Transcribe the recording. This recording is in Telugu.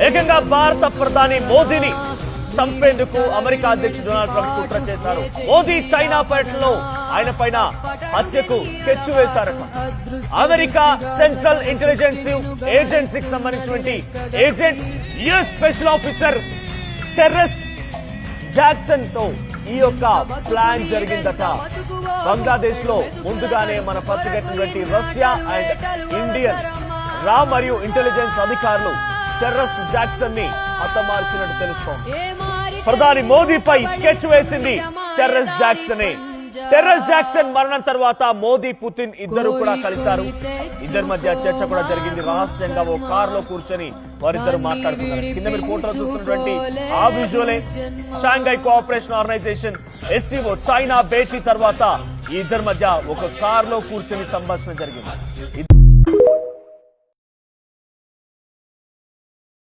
ఏకంగా భారత ప్రధాని మోదీని చంపేందుకు అమెరికా అధ్యక్షుడు డొనాల్డ్ ట్రంప్ కుట్ర చేశారు. మోదీ చైనా పర్యటనలో ఆయన పైన హత్యకు స్కెచ్ వేశారట. అమెరికా సెంట్రల్ ఇంటెలిజెన్స్ ఏజెన్సీకి సంబంధించినటువంటి agent US special officer terrace Jackson తో ఈ యొక్క ప్లాన్ జరిగిందట. బంగ్లాదేశ్ లో ముందుగానే మన పసిగట్టినటువంటి రష్యా అండ్ ఇండియన్ రా మరియు ఇంటెలిజెన్స్ అధికారులు టెర్రస్ జాక్సన్ ని హతమార్చినట్టు తెలుస్తోంది. ప్రధాని మోదీపై స్కెచ్ వేసింది టెర్రస్ జాక్సనే. టెర్రస్ జాక్సన్ మరణం తర్వాత మోదీ పుతిన్ ఇద్దరు కూడా కలిశారు. ఇద్దరి మధ్య చర్చ కూడా జరిగింది. రహస్యంగా ఓ కార్ లో కూర్చొని వారిద్దరు మాట్లాడుతున్నారు. కింద మీరు ఫోటోలో చూస్తున్నటువంటి ఆ విజువలే Shanghai cooperation organisation SCO China భేటీ తర్వాత ఈ ఇద్దరి మధ్య ఒక కార్ లో కూర్చొని సంభాషణ జరిగింది.